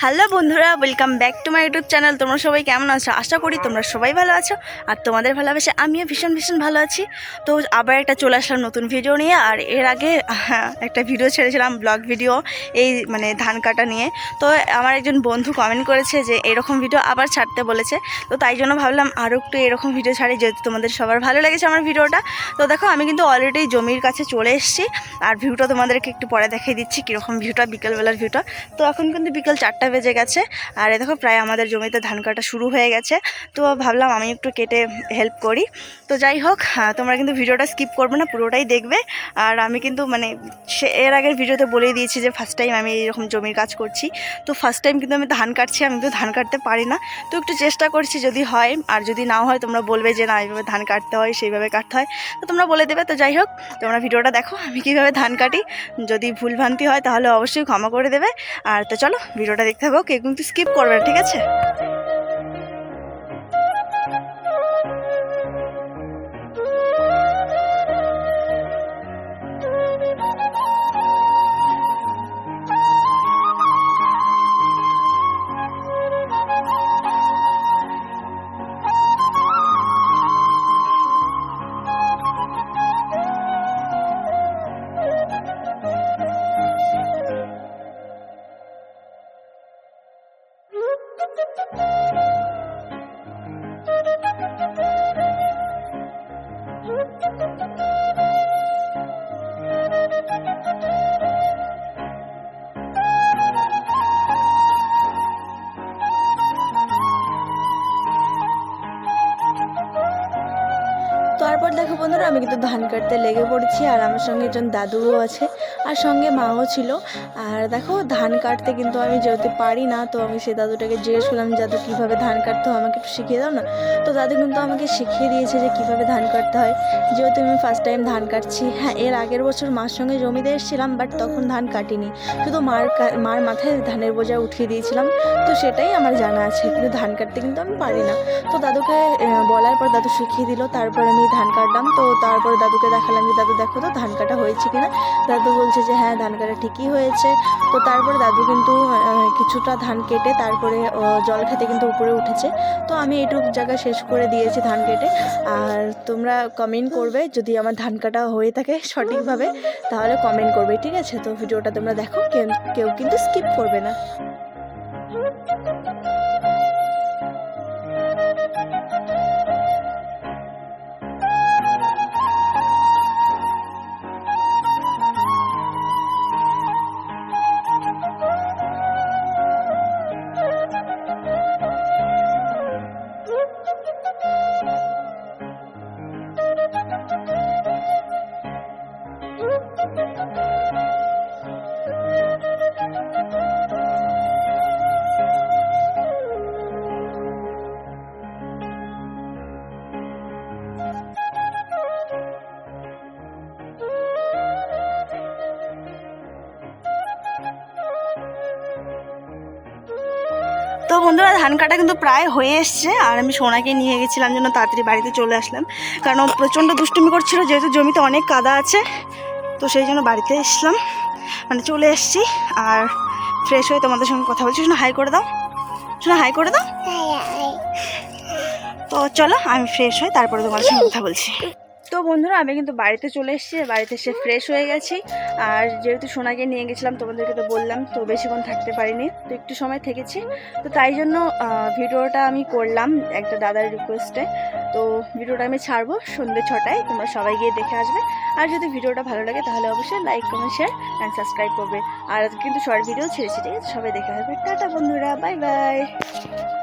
Hello বন্ধুরা, welcome back to my YouTube channel. তোমরা সবাই কেমন আছো? আশা করি তোমরা সবাই ভালো আছো, আর তোমাদের ভালোবাসে আমিও ভীষণ ভীষণ ভালো আছি। তো আবার একটা চলে আসলাম নতুন ভিডিও নিয়ে। আর এর আগে একটা ভিডিও ছেড়েছিলাম, ব্লগ ভিডিও, এই মানে ধান কাটা নিয়ে। তো আমার একজন বন্ধু কমেন্ট করেছে যে এরকম ভিডিও আবার ছাড়তে বলেছে। তো তাই জন্য ভাবলাম আরও একটু এরকম ভিডিও ছাড়ি, যেহেতু তোমাদের সবার ভালো লেগেছে আমার ভিডিওটা। তো দেখো, আমি কিন্তু অলরেডি জমির কাছে চলে এসেছি, আর ভিউটা তোমাদেরকে একটু পরে দেখিয়ে দিচ্ছি কীরকম ভিউটা, বিকেলবেলার ভিউটা। তো এখন কিন্তু বিকেল 4টা বেজে গেছে, আর দেখো প্রায় আমাদের জমিতে ধান কাটা শুরু হয়ে গেছে। তো ভাবলাম আমি একটু কেটে হেল্প করি। তো যাই হোক, তোমরা কিন্তু ভিডিওটা স্কিপ করবে না, পুরোটাই দেখবে। আর আমি কিন্তু মানে এর আগের ভিডিওতে বলেই দিয়েছি যে ফার্স্ট টাইম আমি এরকম জমির কাজ করছি। তো ফার্স্ট টাইম কিন্তু আমি ধান কাটছি, আমি তো ধান কাটতে পারি না। তো একটু চেষ্টা করছি, যদি হয়, আর যদি নাও হয় তোমরা বলবে যে না এইভাবে ধান কাটতে হয়, সেইভাবে কাটতে হয়, তো তোমরা বলে দেবে। তো যাই হোক, তোমরা ভিডিওটা দেখো আমি কীভাবে ধান কাটি। যদি ভুলভ্রান্তি হয় তাহলে অবশ্যই ক্ষমা করে দেবে। আর তো চলো ভিডিওটা দেখতে থাকো, কেউ কিন্তু স্কিপ করবে না, ঠিক আছে? তারপর দেখো বন্ধুরা, আমি কিন্তু ধান কাটতে লেগে পড়েছি, আর আমার সঙ্গে একজন দাদুও আছে, আর সঙ্গে মাও ছিল। আর দেখো, ধান কাটতে কিন্তু আমি যেহেতু পারি না, তো আমি সেই দাদুটাকে জিজ্ঞেস করলাম, দাদু কীভাবে ধান কাটতে হয় আমাকে একটু শিখিয়ে দাও না। তো দাদু কিন্তু আমাকে শিখিয়ে দিয়েছে যে কীভাবে ধান কাটতে হয়, যেহেতু আমি ফার্স্ট টাইম ধান কাটছি। হ্যাঁ, এর আগের বছর মার সঙ্গে জমিতে এসেছিলাম, বাট তখন ধান কাটিনি, শুধু মার মাথায় ধানের বোঝা উঠিয়ে দিয়েছিলাম। তো সেটাই আমার জানা আছে, কিন্তু ধান কাটতে কিন্তু আমি পারি না। তো দাদুকে বলার পর দাদু শিখিয়ে দিল, তারপর আমি ধান কাটলাম। তো তারপর দাদুকে দেখালাম যে দাদু দেখো তো ধান কাটা হয়েছে কিনা। দাদু বলছে যে হ্যাঁ, ধান কাটা ঠিকই হয়েছে। তো তারপরে দাদু কিন্তু কিছুটা ধান কেটে তারপরে জল খেতে কিন্তু উপরে উঠেছে। তো আমি এইটুকু জায়গা শেষ করে দিয়েছি ধান কেটে। আর তোমরা কমেন্ট করবে যদি আমার ধান কাটা হয়ে থাকে সঠিকভাবে, তাহলে কমেন্ট করবে, ঠিক আছে? তো ভিডিওটা তোমরা দেখো, কেউ কিন্তু স্কিপ করবে না। তো বন্ধুরা, ধান কাটা কিন্তু প্রায় হয়ে এসছে, আর আমি সোনাকে নিয়ে গেছিলাম জন্য তাড়াতাড়ি বাড়িতে চলে আসলাম, কারণ প্রচণ্ড দুষ্টুমি করছিল, যেহেতু জমিতে অনেক কাদা আছে। তো সেই জন্য বাড়িতে এসলাম, মানে চলে এসছি। আর ফ্রেশ হয়ে তোমাদের সঙ্গে কথা বলছি। শোনা হাই করে দাও, শোনা হাই করে দাও। তো চলো আমি ফ্রেশ হই, তারপরে তোমাদের সঙ্গে কথা বলছি। তো বন্ধুরা, আমি কিন্তু বাড়িতে চলে এসেছি, বাড়িতে এসে ফ্রেশ হয়ে গেছি। আর যেহেতু সোনাকে নিয়ে গেছিলাম, তোমাদেরকে তো বললাম, তো বেশিক্ষণ থাকতে পারিনি, তো একটু সময় থেকেছি। তো তাই জন্য ভিডিওটা আমি করলাম একটা দাদার রিকোয়েস্টে। তো ভিডিওটা আমি ছাড়বো সন্ধ্যে 6টায়, তোমরা সবাই গিয়ে দেখে আসবে। আর যদি ভিডিওটা ভালো লাগে তাহলে অবশ্যই like, comment, share and subscribe করবে। আর কিন্তু শর্ট ভিডিও ছেড়েছি, ঠিক আছে? সবাই দেখে আসবে। টাটা বন্ধুরা, বাই বাই।